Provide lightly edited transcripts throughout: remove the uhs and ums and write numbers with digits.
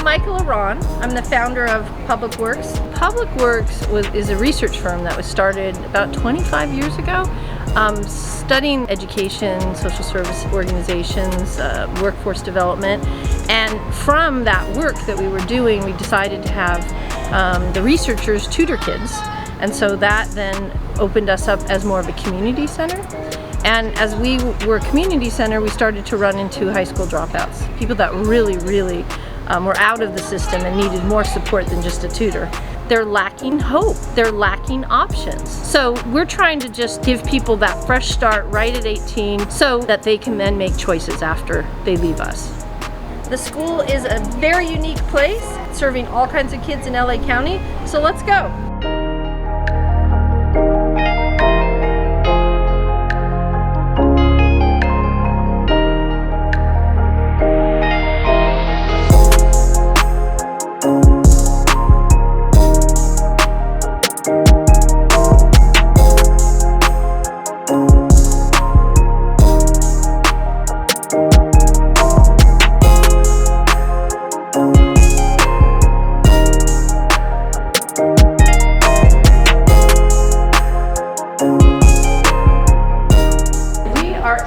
I'm Mikala Rahn. I'm the founder of Public Works. Public Works is a research firm that was started about 25 years ago, studying education, social service organizations, workforce development. And from that work that we were doing, we decided to have the researchers tutor kids. And so that then opened us up as more of a community center. And as we were a community center, we started to run into high school dropouts, people that really were out of the system and needed more support than just a tutor. They're lacking hope, they're lacking options. So we're trying to just give people that fresh start right at 18 so that they can then make choices after they leave us. The school is a very unique place, serving all kinds of kids in LA County, so let's go.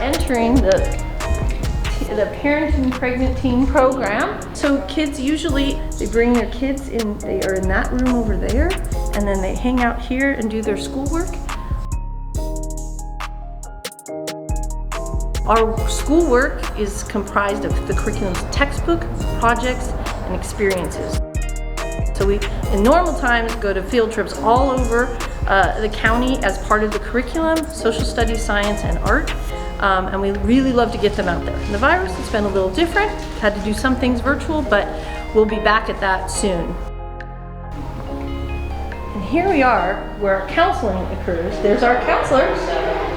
Entering the Parenting Pregnant Teen program. So kids usually, they bring their kids in, they are in that room over there, and then they hang out here and do their schoolwork. Our schoolwork is comprised of the curriculum's textbook, projects, and experiences. So we, in normal times, go to field trips all over the county as part of the curriculum, social studies, science, and art. And we really love to get them out there. In the virus, it's been a little different. Had to do some things virtual, but we'll be back at that soon. And here we are where our counseling occurs. There's our counselors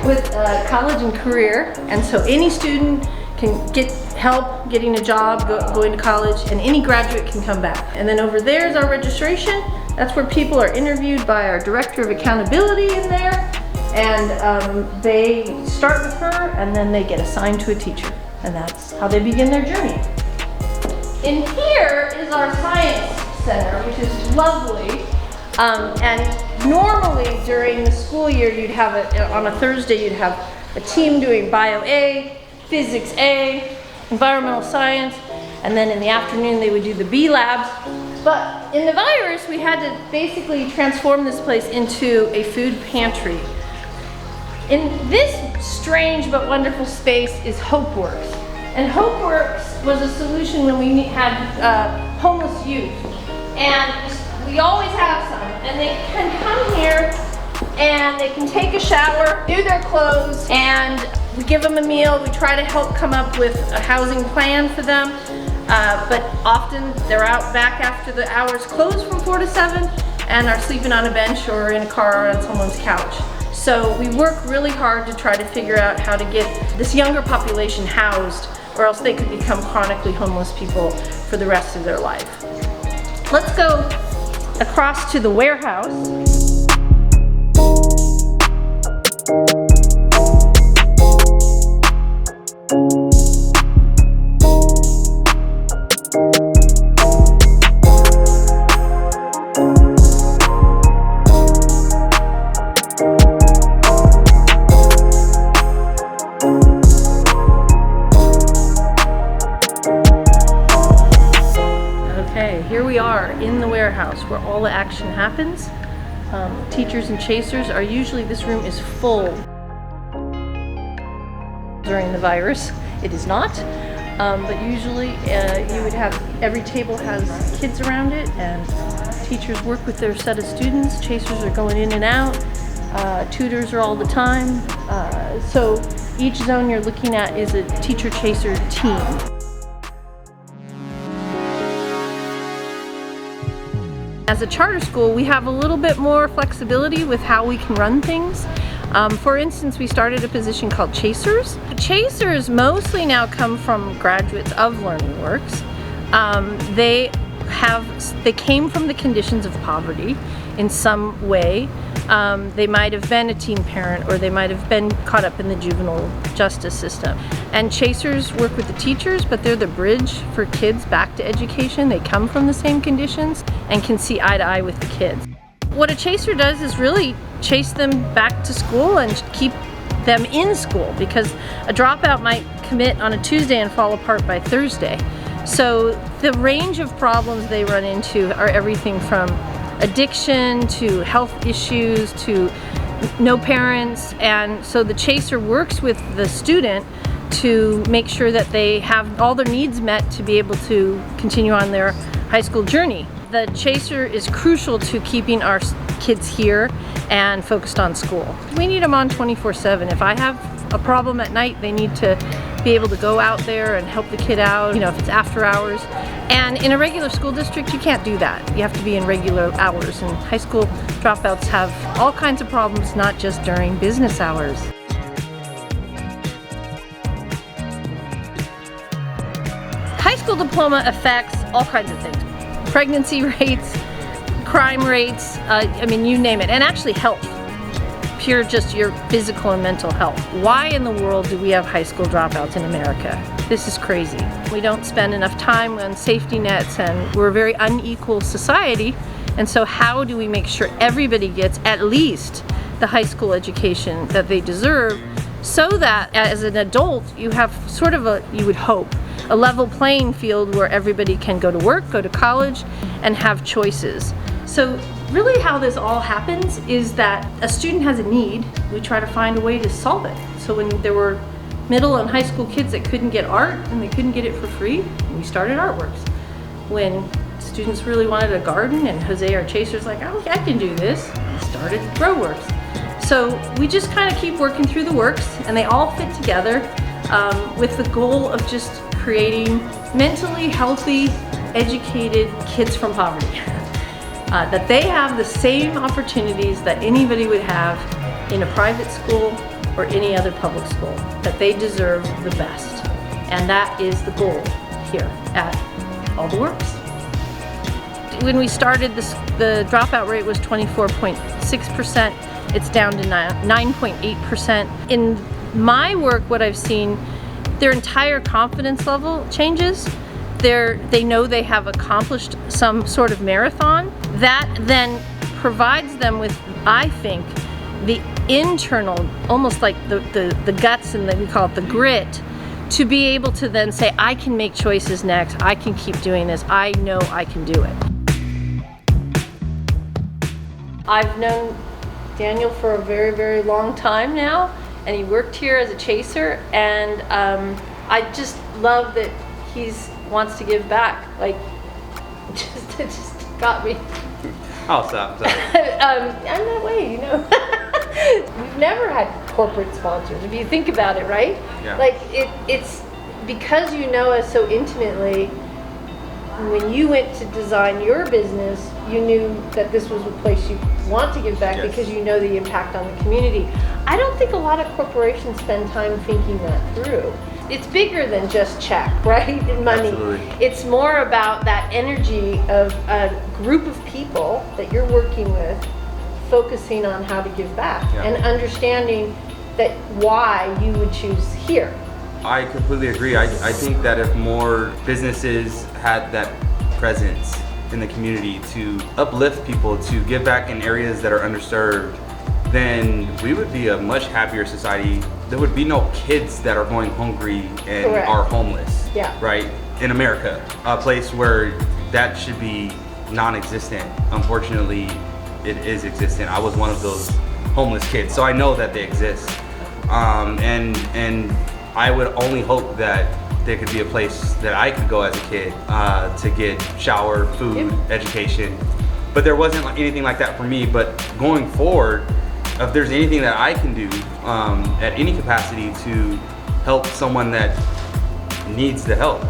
with college and career. And so any student can get help getting a job, going to college, and any graduate can come back. And then over there is our registration. That's where people are interviewed by our director of accountability in there. And they start with her and then they get assigned to a teacher. And that's how they begin their journey. In here is our science center, which is lovely. And normally during the school year, you'd have on a Thursday, you'd have a team doing Bio A, Physics A, Environmental Science, and then in the afternoon they would do the B labs. But in the virus, we had to basically transform this place into a food pantry. In this strange but wonderful space is HopeWorks. And HopeWorks was a solution when we had homeless youth. And we always have some. And they can come here and they can take a shower, do their clothes, and we give them a meal. We try to help come up with a housing plan for them. But often they're out back after the hours close from 4 to 7 and are sleeping on a bench or in a car or on someone's couch. So we work really hard to try to figure out how to get this younger population housed, or else they could become chronically homeless people for the rest of their life. Let's go across to the warehouse. Here we are in the warehouse where all the action happens. Teachers and chasers are usually, this room is full during the virus. It is not, but usually you would have, every table has kids around it and teachers work with their set of students. Chasers are going in and out. Tutors are all the time. So each zone you're looking at is a teacher-chaser team. As a charter school, we have a little bit more flexibility with how we can run things. For instance, we started a position called Chasers. Chasers mostly now come from graduates of LearningWorks. They came from the conditions of poverty in some way. They might have been a teen parent, or they might have been caught up in the juvenile justice system. And Chasers work with the teachers, but they're the bridge for kids back to education. They come from the same conditions and can see eye to eye with the kids. What a Chaser does is really chase them back to school and keep them in school, because a dropout might commit on a Tuesday and fall apart by Thursday. So the range of problems they run into are everything from addiction to health issues to no parents, and so the Chaser works with the student to make sure that they have all their needs met to be able to continue on their high school journey. The Chaser is crucial to keeping our kids here and focused on school. We need them on 24/7. If I have a problem at night, they need to be able to go out there and help the kid out, you know, if it's after hours. And in a regular school district, you can't do that. You have to be in regular hours, and high school dropouts have all kinds of problems, not just during business hours. High school diploma affects all kinds of things. Pregnancy rates, crime rates, I mean, you name it, and actually health. Pure just your physical and mental health. Why in the world do we have high school dropouts in America? This is crazy. We don't spend enough time on safety nets, and we're a very unequal society. And so how do we make sure everybody gets at least the high school education that they deserve, so that as an adult you have sort of a, you would hope, a level playing field where everybody can go to work, go to college, and have choices. So really how this all happens is that a student has a need, we try to find a way to solve it. So when there were middle and high school kids that couldn't get art and they couldn't get it for free, we started Artworks. When students really wanted a garden and Jose, our Chaser's like, oh, I can do this, we started GrowWorks. So we just kind of keep working through the works, and they all fit together with the goal of just creating mentally healthy, educated kids from poverty. That they have the same opportunities that anybody would have in a private school or any other public school, that they deserve the best. And that is the goal here at All the Works. When we started this, the dropout rate was 24.6%. It's down to 9.8%. In my work, what I've seen, their entire confidence level changes. They know they have accomplished some sort of marathon. That then provides them with, I think, the internal, almost like the guts, and we call it the grit, to be able to then say, I can make choices next, I can keep doing this, I know I can do it. I've known Daniel for a very, very long time now, and he worked here as a Chaser, and I just love that he's wants to give back. Like, it just got me. I'll stop. Sorry. I'm that way, you know. We've never had corporate sponsors, if you think about it, right? Yeah. Like, it's because you know us so intimately. When you went to design your business, you knew that this was a place you want to give back. Yes. Because you know the impact on the community. I don't think a lot of corporations spend time thinking that through. It's bigger than just check, right? And money. Absolutely. It's more about that energy of a group of people that you're working with, focusing on how to give back. Yeah. And understanding that why you would choose here. I completely agree. I think that if more businesses had that presence in the community to uplift people, to give back in areas that are underserved, then we would be a much happier society. There would be no kids that are going hungry and Correct. Are homeless. Yeah. Right? In America, a place where that should be non-existent. Unfortunately, it is existent. I was one of those homeless kids, so I know that they exist. And I would only hope that there could be a place that I could go as a kid to get shower, food, yep. Education. But there wasn't anything like that for me. But going forward, if there's anything that I can do at any capacity to help someone that needs the help,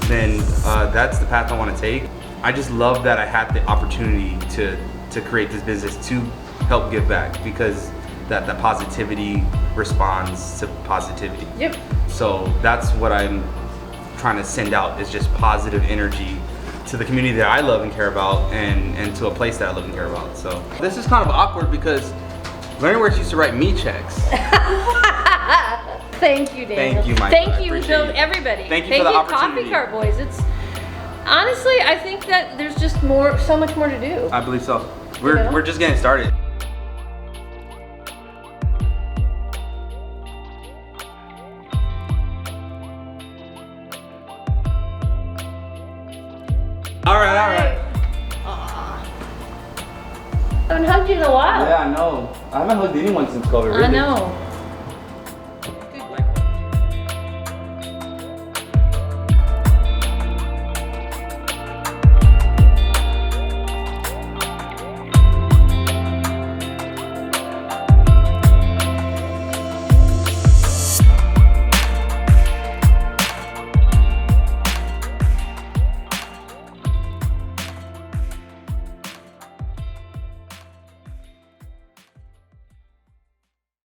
then that's the path I want to take. I just love that I had the opportunity to create this business to help give back, because that positivity responds to positivity. Yep. So that's what I'm trying to send out, is just positive energy to the community that I love and care about, and to a place that I love and care about. So this is kind of awkward because Learning where she used to write me checks. Thank you, Daniel. Thank you, Mike. Thank I you, appreciate it. everybody. Thank you for the opportunity. Coffee Cart Boys. It's honestly, I think that there's just so much more to do. I believe so. We're just getting started. All right. I haven't hugged you in a while. Yeah, I know. I haven't hugged anyone since COVID. I know.